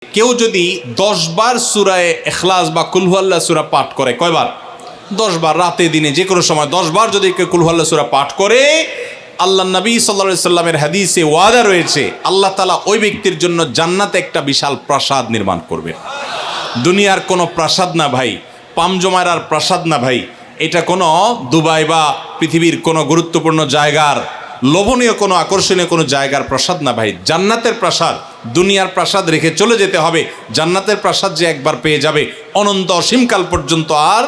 কেউ যদি 10 বার সূরায়ে ইখলাস বা কুল হুয়াল্লাহ সূরা পাঠ করে, কয়বার? 10 বার, রাতে দিনে যে কোনো সময় 10 বার যদি কেউ কুল হুয়াল্লাহ সূরা পাঠ করে, আল্লাহ নবী সাল্লাল্লাহু আলাইহি সাল্লামের হাদিসে ওয়াদা রয়েছে, আল্লাহ তাআলা ওই ব্যক্তির জন্য জান্নাতে একটা বিশাল প্রাসাদ নির্মাণ করবে। দুনিয়ার কোনো প্রাসাদ না ভাই, পামজমারার প্রাসাদ না ভাই, এটা কোনো দুবাই বা পৃথিবীর কোনো গুরুত্বপূর্ণ জায়গার লোভনীয় কোনো আকর্ষণীয় কোনো জায়গার প্রাসাদ না ভাই, জান্নাতের প্রাসাদ। দুনিয়ার প্রাসাদ রেখে চলে যেতে হবে, জান্নাতের প্রাসাদ যে একবার পেয়ে যাবে অনন্ত অসীমকাল পর্যন্ত আর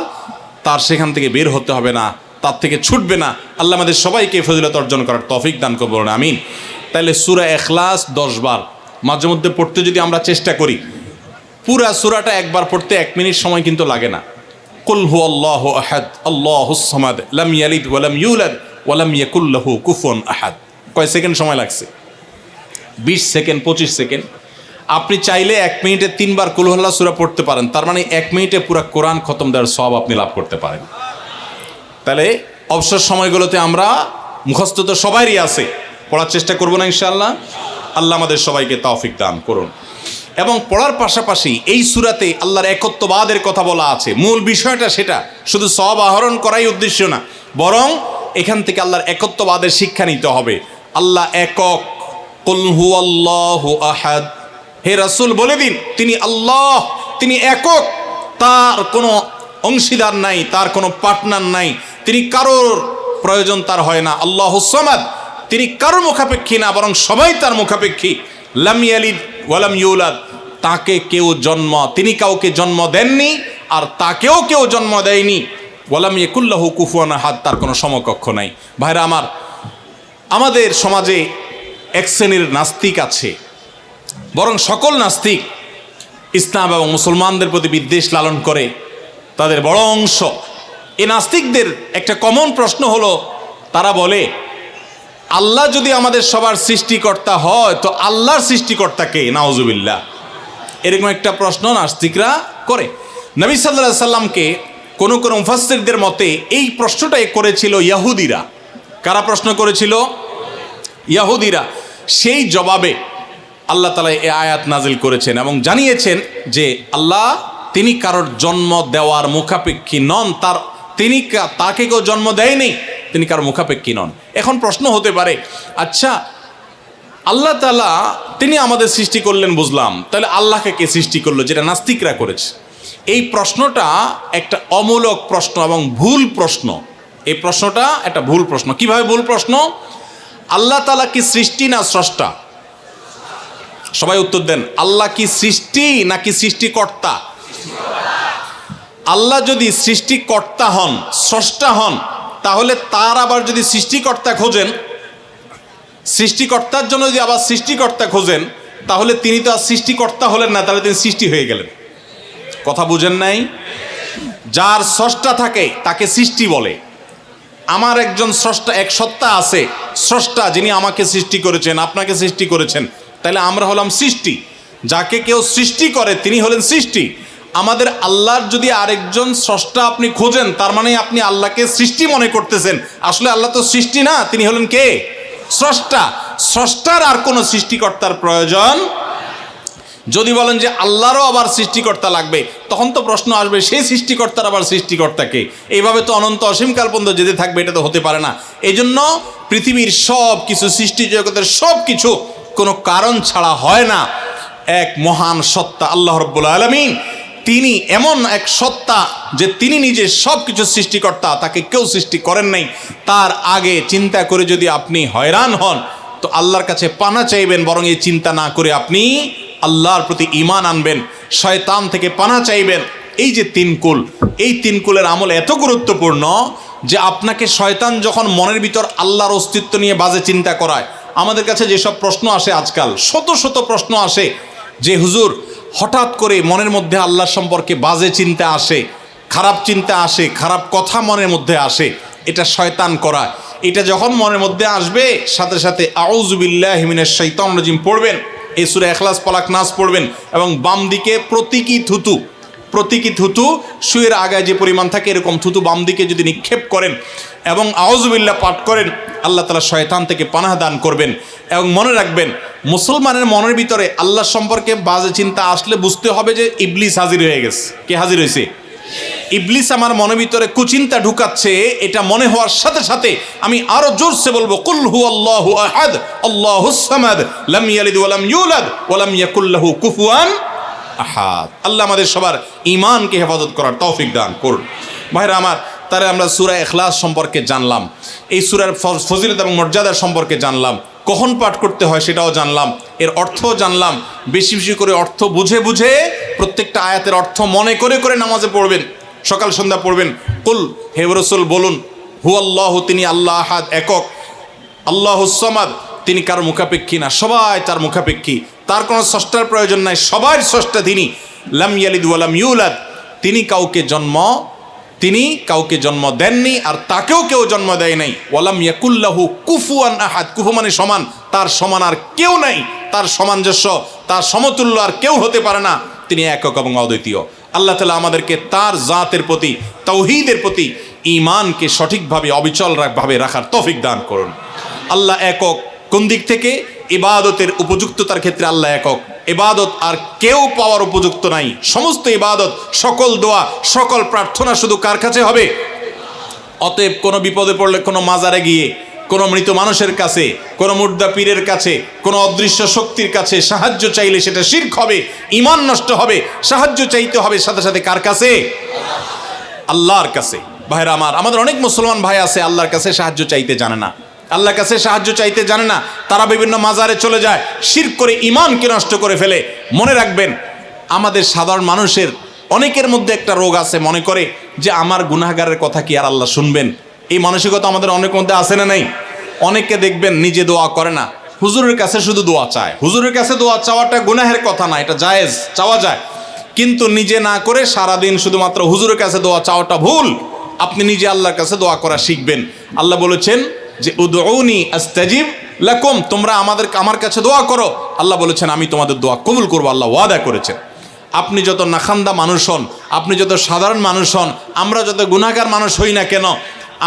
তার সেখান থেকে বের হতে হবে না, তার থেকে ছুটবে না। আল্লাহ আমাদের সবাইকে ফজিলত অর্জন করার তৌফিক দান করুন, বলুন আমিন। তাহলে সূরা ইখলাস 10 বার মাঝে মধ্যে পড়তে যদি আমরা চেষ্টা করি, পুরা সূরাটা একবার পড়তে 1 মিনিট সময় কিন্তু লাগে না। কুল হুয়াল্লাহু আহাদ আল্লাহুস সামাদ লাম ইয়ালিদ ওয়া লাম ইউলাদ ওয়া লাম ইয়াকুল লাহু কুফুয়ান আহাদ। কয় সেকেন্ড সময় লাগছে? 20 সেকেন্ড, 25 সেকেন্ড। আপনি চাইলে 1 মিনিটে 3 বার কুল হুয়াল্লাহ সূরা পড়তে পারেন, তার মানে 1 মিনিটে পুরো কোরআন খতম দেওয়ার সওয়াব আপনি লাভ করতে পারেন। তাহলে অবসর সময়গুলোতে আমরা মুখস্থ তো সবারই আছে, পড়ার চেষ্টা করব না ইনশাআল্লাহ। আল্লাহ আমাদের সবাইকে তৌফিক দান করুন। এবং পড়ার পাশাপাশি এই সূরাতে আল্লাহর একত্ববাদের কথা বলা আছে, মূল বিষয়টা সেটা, শুধু সওয়াব আহরণ করাই উদ্দেশ্য না, বরং এখান থেকে আল্লাহর একত্ববাদের শিক্ষা নিতে হবে। আল্লাহ একক, কুল হুয়াল্লাহু আহাদ, হে রাসূল বলে দিন তিনি আল্লাহ, তিনি একক, তার কোনো অংশীদার নাই, তার কোনো পার্টনার নাই, তিনি কারোর প্রয়োজন তার হয় না। আল্লাহুস সামাদ, তিনি কারোর মুখাপেক্ষী না, বরং সবাই তার মুখাপেক্ষী। লাম ইয়ালিদ ওয়া লাম ইউলাদ, তাকে কেউ জন্ম, তিনি কাউকে জন্ম দেননি আর তাকেও কেউ জন্ম দেয়নি। ওয়া লাম ইয়াকুল লাহু কুফুয়ান আহাদ, তার কোনো সমকক্ষ নাই। ভাইরা আমার, আমাদের সমাজে এক শ্রেণীর নাস্তিক আছে, বরং সকল নাস্তিক ইসলাম এবং মুসলমানদের প্রতি বিদ্বেষ লালন করে, তাদের বড় অংশ। এই নাস্তিকদের একটা কমন প্রশ্ন হলো, তারা বলে আল্লাহ যদি আমাদের সবার সৃষ্টিকর্তা হয় তো আল্লাহর সৃষ্টিকর্তা কে? নাউজুবিল্লাহ। এরকম একটা প্রশ্ন নাস্তিকরা করে। নবী সাল্লাল্লাহু আলাইহি সাল্লামকে কোন কোন মুফাসসিরদের মতে এই প্রশ্নটাই করেছিল ইহুদিরা। কারা প্রশ্ন করেছিল? ইহুদিরা। সেই জবাবে আল্লাহ তাআলা এই আয়াত নাজিল করেছেন এবং জানিয়েছেন যে আল্লাহ তিনি কারোর জন্ম দেওয়ার মুখাপেক্ষী নন, তাকে কেউ জন্ম দেয়নি, তিনি কারোর মুখাপেক্ষী নন। এখন প্রশ্ন হতে পারে, আচ্ছা আল্লাহ তাআলা তিনি আমাদের সৃষ্টি করলেন বুঝলাম, তাহলে আল্লাহকে কে সৃষ্টি করলো? যেটা নাস্তিকরা করেছে। এই প্রশ্নটা একটা অমূলক প্রশ্ন এবং ভুল প্রশ্ন। এই প্রশ্নটা একটা ভুল প্রশ্ন। কিভাবে ভুল প্রশ্ন? আল্লাহ তাআলা কি সৃষ্টি না স্রষ্টা? সবাই উত্তর দেন। আল্লাহ কি সৃষ্টি নাকি সৃষ্টিকর্তা? আল্লাহ যদি সৃষ্টিকর্তা হন, স্রষ্টা হন, তাহলে তার আবার যদি সৃষ্টিকর্তা খোঁজেন, সৃষ্টিকর্তার জন্য যদি আবার সৃষ্টিকর্তা খোঁজেন, তাহলে তিনি তো আর সৃষ্টিকর্তা হলেন না, তাহলে তিনি সৃষ্টি হয়ে গেলেন। কথা বুঝেন নাই? যার স্রষ্টা থাকে তাকে সৃষ্টি বলে। আমার একজন স্রষ্টা, এক সত্তা আছে, স্রষ্টা, যিনি আমাকে সৃষ্টি করেছেন, আপনাকে সৃষ্টি করেছেন, তাহলে আমরা হলাম সৃষ্টি। যাকে কেউ সৃষ্টি করে তিনি হলেন সৃষ্টি। আমাদের আল্লাহর যদি আরেকজন স্রষ্টা আপনি খোঁজেন, তার মানে আপনি আল্লাহকে সৃষ্টি মনে করতেছেন। আসলে আল্লাহ তো সৃষ্টি না, তিনি হলেন কে? স্রষ্টা। স্রষ্টার আর কোনো সৃষ্টিকর্তার প্রয়োজন। যদি বলেন যে আল্লাহরও আবার সৃষ্টিকর্তা লাগবে, তখন তো প্রশ্ন আসবে সেই সৃষ্টিকর্তার আবার সৃষ্টিকর্তাকে। এইভাবে তো অনন্ত অসীমকাল পর্যন্ত যেতে থাকবে, এটা তো হতে পারে না। এই জন্য পৃথিবীর সব কিছু, সৃষ্টি জগতের সব কিছু কোনো কারণ ছাড়া হয় না। এক মহান সত্তা আল্লাহ রাব্বুল আলামিন, তিনি এমন এক সত্তা যে তিনি নিজে সব কিছু সৃষ্টিকর্তা, তাকে কেউ সৃষ্টি করেন নাই। তার আগে চিন্তা করে যদি আপনি হয়রান হন, তো আল্লাহর কাছে পানা চাইবেন, বরং এই চিন্তা না করে আপনি আল্লাহর প্রতি ঈমান আনবেন, শয়তান থেকে পানা চাইবেন। এই যে 3 কুল, এই 3 কুলের আমল এত গুরুত্বপূর্ণ যে আপনাকে শয়তান যখন মনের ভিতর আল্লাহর অস্তিত্ব নিয়ে বাজে চিন্তা করায়, আমাদের কাছে যেসব প্রশ্ন আসে আজকাল, শত শত প্রশ্ন আসে যে হুজুর হঠাৎ করে মনের মধ্যে আল্লাহ সম্পর্কে বাজে চিন্তা আসে, খারাপ চিন্তা আসে, খারাপ কথা মনের মধ্যে আসে, এটা শয়তান করা। এটা যখন মনের মধ্যে আসবে, সাথে সাথে আউযু বিল্লাহি মিনাশ শাইতানির রাজিম পড়বেন, এই সূরা ইখলাস, ফালাক, নাস পড়বেন এবং বাম দিকে প্রতীকী থুতু প্রতীকী থুতু শুয়ের আগায় যে পরিমাণ থাকে এরকম থুতু বাম দিকে যদি নিক্ষেপ করেন এবং আউযুবিল্লাহ পাঠ করেন, আল্লাহ তাআলা শয়তান থেকে পানাহ দান করবেন। এবং মনে রাখবেন, মুসলমানের মনের ভিতরে আল্লাহ সম্পর্কে বাজে চিন্তা আসলে বুঝতে হবে যে ইবলিস হাজির হয়ে গেছে। কে হাজির হয়েছে? ইবলিস আমার মনের ভিতরে কুচিন্তা ঢুকাচ্ছে। এটা মনে হওয়ার সাথে সাথে আমি আরো জোরসে বলবো, কুল হুয়াল্লাহু আহাদ আল্লাহুস সামাদ লাম ইয়ালিদ ওয়া লাম ইউলাদ ওয়া লাম ইয়াকুল লাহু কুফুয়ান আহাদ। আল্লাহ আমাদের সবার ঈমানকে হেফাজত করার তৌফিক দান করুন। ভাইরা আমার, তারে আমরা সূরা ইখলাস সম্পর্কে জানলাম, এই সূরার ফজিলত এবং মর্যাদা সম্পর্কে জানলাম, কখন পাঠ করতে হয় সেটাও জানলাম, এর অর্থও জানলাম। বেশি বেশি করে অর্থ বুঝে বুঝে প্রত্যেকটা আয়াতের অর্থ মনে করে করে নামাজে পড়বেন, সকাল সন্ধ্যা পড়বেন। কুল, হে রাসূল বলুন, হুয়াল্লাহু, তিনি আল্লাহ আহাদ, একক, আল্লাহুস সামাদ, তিনি কারো মুখাপেক্ষী না, সবাই তার মুখাপেক্ষী, তার কোনো স্রষ্টার প্রয়োজন নাই, সবার স্রষ্টা তিনি। লাম ইয়ালিদ ওয়া লাম ইউলাদ, তিনি কাউকে জন্ম দেননি আর তাকেও কেউ জন্ম দেয় নাই। ওয়ালাম ইয়াকুল লাহু কুফুয়ান আহাদ, কুফু মানে সমান, তার সমান আর কেউ নাই, তার সামঞ্জস্য, তার সমতুল্য আর কেউ হতে পারে না। তিনি একক এবং অদ্বিতীয়। আল্লাহ তাআলা আমাদেরকে তার জাতের প্রতি, তাওহীদের প্রতি ঈমানকে সঠিকভাবে অবিচলভাবে রাখার তৌফিক দান করুন। আল্লাহ একক কোন দিক থেকে? ইবাদতের উপযুক্ততার ক্ষেত্রে আল্লাহ একক। ইবাদত আর কেউ পাওয়ার উপযুক্ত নাই। সমস্ত ইবাদত, সকল দোয়া, সকল প্রার্থনা শুধু কার কাছে হবে? অতএব কোনো বিপদে পড়লে কোনো মাজারে গিয়ে, কোনো মৃত মানুষের কাছে, কোনো মুর্দা পীরের কাছে, কোনো অদৃশ্য শক্তির কাছে সাহায্য চাইলে সেটা শিরক হবে, ঈমান নষ্ট হবে। সাহায্য চাইতে হবে সাথে সাথে কার কাছে? আল্লাহর কাছে। ভাইরা আমার, আমাদের অনেক মুসলমান ভাই আছে আল্লাহর কাছে সাহায্য চাইতে জানে না, আল্লাহর কাছে সাহায্য চাইতে জানে না, তারা বিভিন্ন মাজারে চলে যায়, শিরক করে ঈমানকে নষ্ট করে ফেলে। মনে রাখবেন, আমাদের সাধারণ মানুষের অনেকের মধ্যে একটা রোগ আছে, মনে করে যে আমার গুনাহগারের কথা কি আর আল্লাহ শুনবেন? এই মানসিকতা আমাদের অনেক মধ্যে আছে না নাই? অনেকে দেখবেন নিজে দোয়া করে না, হুজুরের কাছে শুধু দোয়া চায়। হুজুরের কাছে দোয়া চাওয়াটা গুনাহের কথা না, এটা জায়েজ, চাওয়া যায়, কিন্তু নিজে না করে সারাদিন শুধুমাত্র হুজুরের কাছে দোয়া চাওয়াটা ভুল। আপনি নিজে আল্লাহর কাছে দোয়া করা শিখবেন। আল্লাহ বলেছেন যে উদউনি আস্তাজিব লাকুম, তোমরা আমার কাছে দোয়া করো। আল্লাহ বলেছেন আমি তোমাদের দোয়া কবুল করবো, আল্লাহ ওয়াদা করেছেন। আপনি যত নাখান্দা মানুষ হন, আপনি যত সাধারণ মানুষ হন, আমরা যত গুনাহগার মানুষ হই না কেন,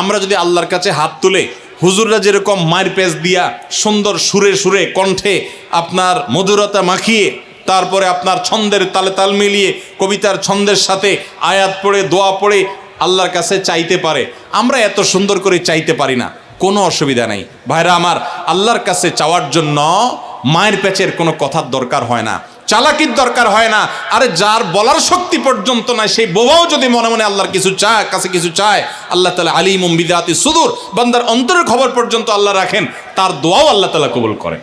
আমরা যদি আল্লাহর কাছে হাত তুলে, হুজুররা যেরকম মায়ের পেজ দিয়া সুন্দর সুরে সুরে কণ্ঠে আপনার মধুরতা মাখিয়ে, তারপরে আপনার ছন্দের তালে তাল মিলিয়ে কবিতার ছন্দের সাথে আয়াত পড়ে দোয়া পড়ে আল্লাহর কাছে চাইতে পারে, আমরা এত সুন্দর করে চাইতে পারি না, কোনো অসুবিধা নেই। ভাইরা আমার, আল্লাহর কাছে চাওয়ার জন্য মায়ের পেচের কোনো কথার দরকার হয় না, চালাকির দরকার হয় না। আরে যার বলার শক্তি পর্যন্ত নাই, সেই বোবাও যদি মনে মনে আল্লাহর কিছু চায়, কাছে কিছু চায়, আল্লাহ তাআলা আলিমুম বিযাতি সুদূর, বান্দার অন্তরের খবর পর্যন্ত আল্লাহ রাখেন, তার দোয়াও আল্লাহ তাআলা কবুল করেন।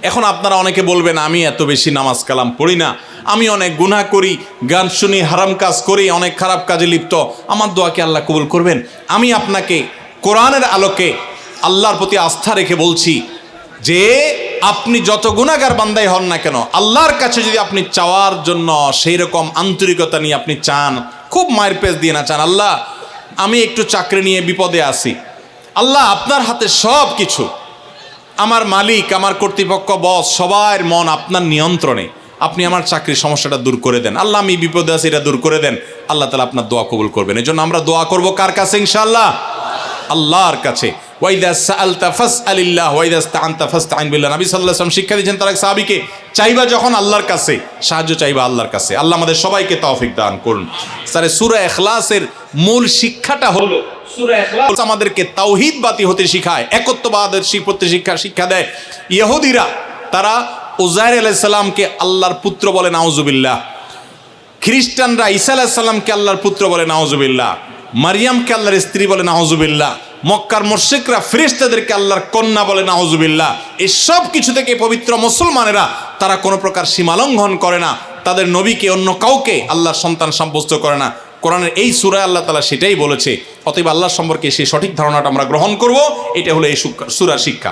এখন আপনারা অনেকে বলবেন আমি এত বেশি নামাজ কালাম পড়ি না, আমি অনেক গুনাহ করি, গান শুনি, হারাম কাজ করি, অনেক খারাপ কাজে লিপ্ত, আমার দোয়াকে আল্লাহ কবুল করবেন? আমি আপনাকে কোরআনের আলোকে আল্লাহর প্রতি আস্থা রেখে বলছি যে আপনি যত গুনাহগার বান্দাই হন না কেন, আল্লাহর কাছে যদি আপনি চাওয়ার জন্য সেই রকম আন্তরিকতা নিয়ে আপনি চান, খুব মায়ের পেজ দিয়ে না চান, আল্লাহ আমি একটু চাকরি নিয়ে বিপদে আছি, আল্লাহ আপনার হাতে সব কিছু, আমার মালিক, আমার কর্তৃপক্ষ, বস, সবার মন আপনার নিয়ন্ত্রণে, আপনি আমার চাকরির সমস্যাটা দূর করে দেন, আল্লাহ আমি বিপদে আছি, এটা দূর করে দেন। আল্লাহ তাআলা আপনার দোয়া কবুল করবেন। এই জন্য আমরা দোয়া করব কার কাছে? ইনশাআল্লাহ আল্লাহর কাছে। ওয়াইদা সাআলতা ফাসআলিল্লাহ ওয়াইদা ইসতাআনতা ফাসতাইন বিল্লাহ। নবী সাল্লাল্লাহু আলাইহি ওয়াসাল্লাম শিক্ষা দিয়েছেন তার এক সাহাবীকে, চাইবা যখন আল্লাহর কাছে, সাহায্য চাইবা আল্লাহর কাছে। আল্লাহ আমাদের সবাইকে তৌফিক দান করুন। স্যারে সূরা ইখলাসের মূল শিক্ষাটা হলো, সূরা ইখলাস আমাদেরকে তাওহীদবাদী হতে শিখায়, একত্ববাদের শিক্ষা দেয়। ইহুদিরা তারা উযাইর আলাইহিস সালামকে আল্লাহর পুত্র বলে, নাউজুবিল্লাহ। খ্রিস্টানরা ঈসা আলাইহিস সালামকে আল্লাহর পুত্র বলে, নাউজুবিল্লাহ। মারিয়ামকে আল্লাহর স্ত্রী বলে, নাউজুবিল্লাহ। মক্কার মুশরিকরা ফেরেশতাদেরকে আল্লাহর কন্যা বলে, নাউজুবিল্লাহ। এই সব কিছু থেকে পবিত্র মুসলমানেরা তারা কোনো প্রকার সীমালঙ্ঘন করে না, তাদের নবীকে অন্য কাউকে আল্লাহর সন্তান সাব্যস্ত করে না। কোরআনের এই সূরায় আল্লাহ তাআলা সেটাই বলেছে। অতএব আল্লাহ সম্পর্কে সেই সঠিক ধারণাটা আমরা গ্রহণ করব, এটা হলো এই সূরার শিক্ষা।